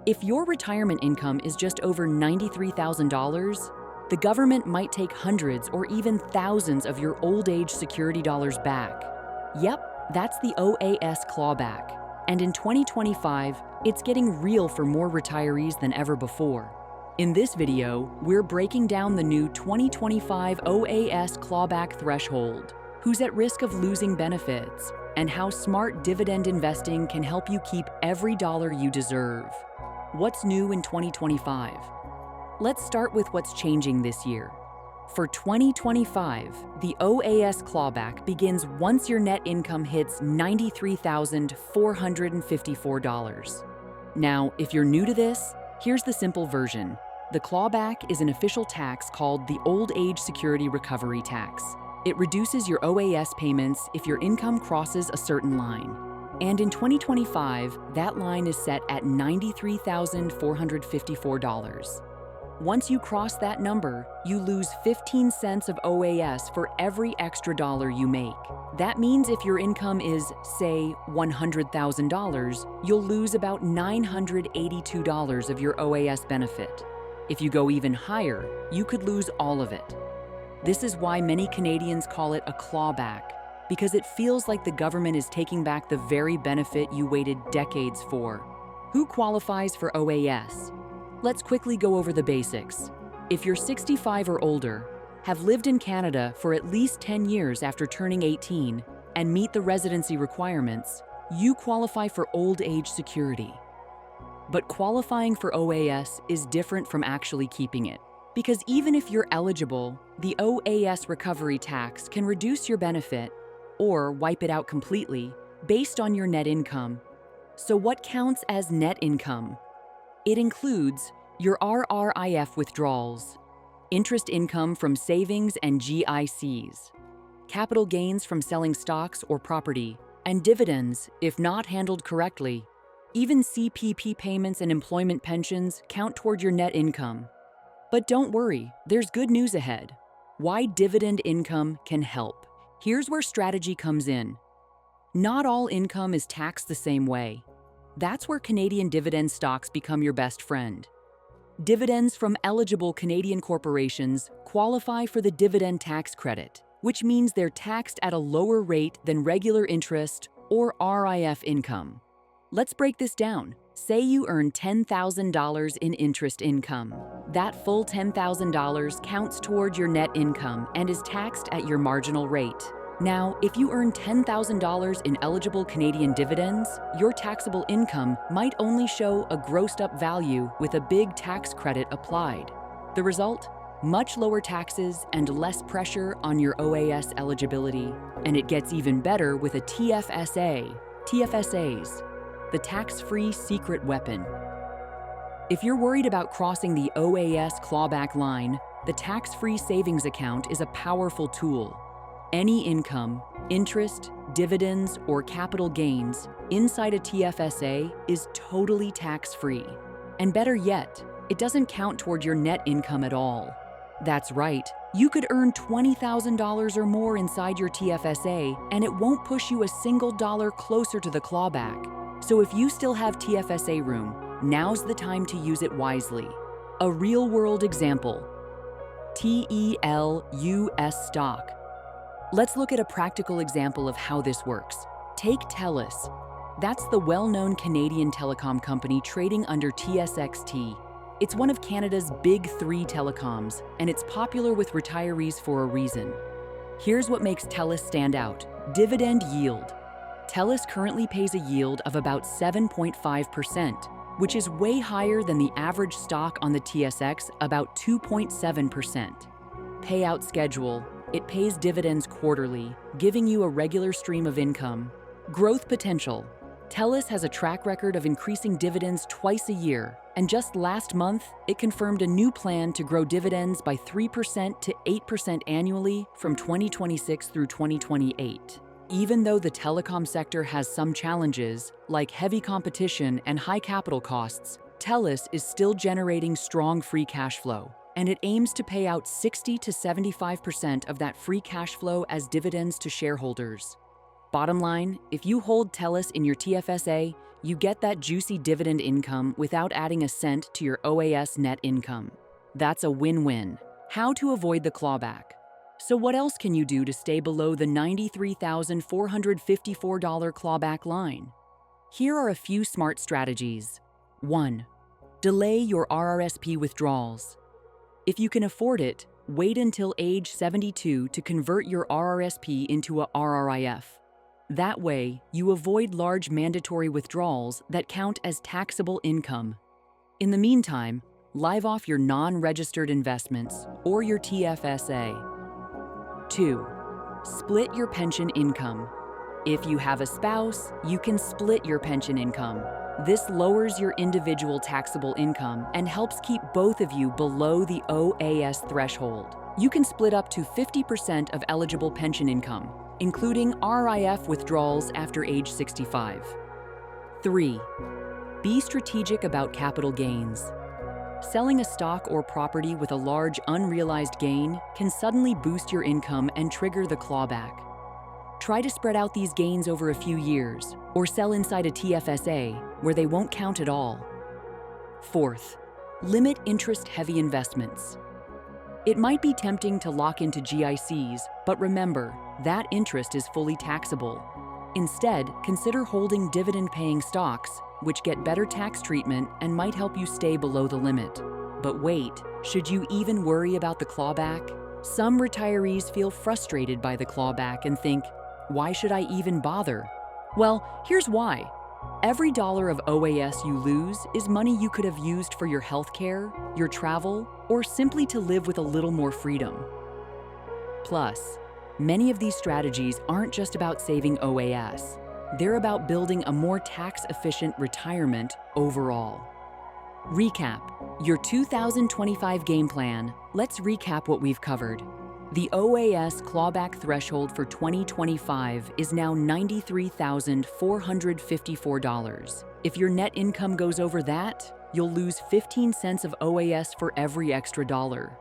If your retirement income is just over $93,000, the government might take hundreds or even thousands of your old age security dollars back. Yep, that's the OAS Clawback. And in 2025, it's getting real for more retirees than ever before. In this video, we're breaking down the new 2025 OAS Clawback threshold, who's at risk of losing benefits, and how smart dividend investing can help you keep every dollar you deserve. What's new in 2025? Let's start with what's changing this year. For 2025, the OAS Clawback begins once your net income hits $93,454. Now, if you're new to this, here's the simple version. The clawback is an official tax called the Old Age Security Recovery Tax. It reduces your OAS payments if your income crosses a certain line. And in 2025, that line is set at $93,454. Once you cross that number, you lose 15 cents of OAS for every extra dollar you make. That means if your income is, say, $100,000, you'll lose about $982 of your OAS benefit. If you go even higher, you could lose all of it. This is why many Canadians call it a clawback, because it feels like the government is taking back the very benefit you waited decades for. Who qualifies for OAS? Let's quickly go over the basics. If you're 65 or older, have lived in Canada for at least 10 years after turning 18, and meet the residency requirements, you qualify for old age security. But qualifying for OAS is different from actually keeping it, because even if you're eligible, the OAS recovery tax can reduce your benefit or wipe it out completely based on your net income. So what counts as net income? It includes your RRIF withdrawals, interest income from savings and GICs, capital gains from selling stocks or property, and dividends if not handled correctly. Even CPP payments and employment pensions count toward your net income. But don't worry, there's good news ahead. Why dividend income can help. Here's where strategy comes in. Not all income is taxed the same way. That's where Canadian dividend stocks become your best friend. Dividends from eligible Canadian corporations qualify for the dividend tax credit, which means they're taxed at a lower rate than regular interest or RRIF income. Let's break this down. Say you earn $10,000 in interest income. That full $10,000 counts toward your net income and is taxed at your marginal rate. Now, if you earn $10,000 in eligible Canadian dividends, your taxable income might only show a grossed-up value with a big tax credit applied. The result? Much lower taxes and less pressure on your OAS eligibility. And it gets even better with a TFSA, TFSAs, the tax-free secret weapon. If you're worried about crossing the OAS clawback line, the tax-free savings account is a powerful tool. Any income, interest, dividends, or capital gains inside a TFSA is totally tax-free. And better yet, it doesn't count toward your net income at all. That's right, you could earn $20,000 or more inside your TFSA, and it won't push you a single dollar closer to the clawback. So if you still have TFSA room, now's the time to use it wisely. A real-world example. TELUS stock. Let's look at a practical example of how this works. Take TELUS. That's the well-known Canadian telecom company trading under TSXT. It's one of Canada's big three telecoms, and it's popular with retirees for a reason. Here's what makes TELUS stand out: dividend yield. TELUS currently pays a yield of about 7.5%, which is way higher than the average stock on the TSX, about 2.7%. Payout schedule. It pays dividends quarterly, giving you a regular stream of income. Growth potential. TELUS has a track record of increasing dividends twice a year, and just last month, it confirmed a new plan to grow dividends by 3% to 8% annually from 2026 through 2028. Even though the telecom sector has some challenges, like heavy competition and high capital costs, TELUS is still generating strong free cash flow, and it aims to pay out 60 to 75% of that free cash flow as dividends to shareholders. Bottom line, if you hold TELUS in your TFSA, you get that juicy dividend income without adding a cent to your OAS net income. That's a win-win. How to avoid the clawback? So what else can you do to stay below the $93,454 clawback line? Here are a few smart strategies. 1. Delay your RRSP withdrawals. If you can afford it, wait until age 72 to convert your RRSP into a RRIF. That way, you avoid large mandatory withdrawals that count as taxable income. In the meantime, live off your non-registered investments or your TFSA. 2. Split your pension income. If you have a spouse, you can split your pension income. This lowers your individual taxable income and helps keep both of you below the OAS threshold. You can split up to 50% of eligible pension income, including RRIF withdrawals after age 65. 3. Be strategic about capital gains. Selling a stock or property with a large unrealized gain can suddenly boost your income and trigger the clawback. Try to spread out these gains over a few years, or sell inside a TFSA where they won't count at all. 4th, limit interest-heavy investments. It might be tempting to lock into GICs, but remember, that interest is fully taxable. Instead, consider holding dividend-paying stocks, which get better tax treatment and might help you stay below the limit. But wait, should you even worry about the clawback? Some retirees feel frustrated by the clawback and think, why should I even bother? Well, here's why. Every dollar of OAS you lose is money you could have used for your healthcare, your travel, or simply to live with a little more freedom. Plus, many of these strategies aren't just about saving OAS. They're about building a more tax-efficient retirement overall. Recap. Your 2025 game plan. Let's recap what we've covered. The OAS clawback threshold for 2025 is now $93,454. If your net income goes over that, you'll lose 15 cents of OAS for every extra dollar.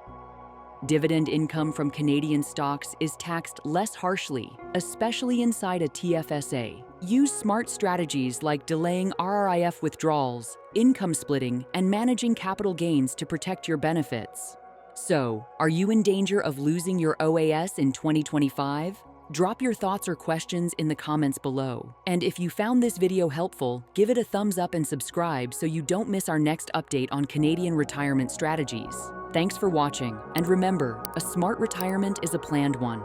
Dividend income from Canadian stocks is taxed less harshly, especially inside a TFSA. Use smart strategies like delaying RRIF withdrawals, income splitting, and managing capital gains to protect your benefits. So, are you in danger of losing your OAS in 2025? Drop your thoughts or questions in the comments below. And if you found this video helpful, give it a thumbs up and subscribe so you don't miss our next update on Canadian retirement strategies. Thanks for watching, and remember, a smart retirement is a planned one.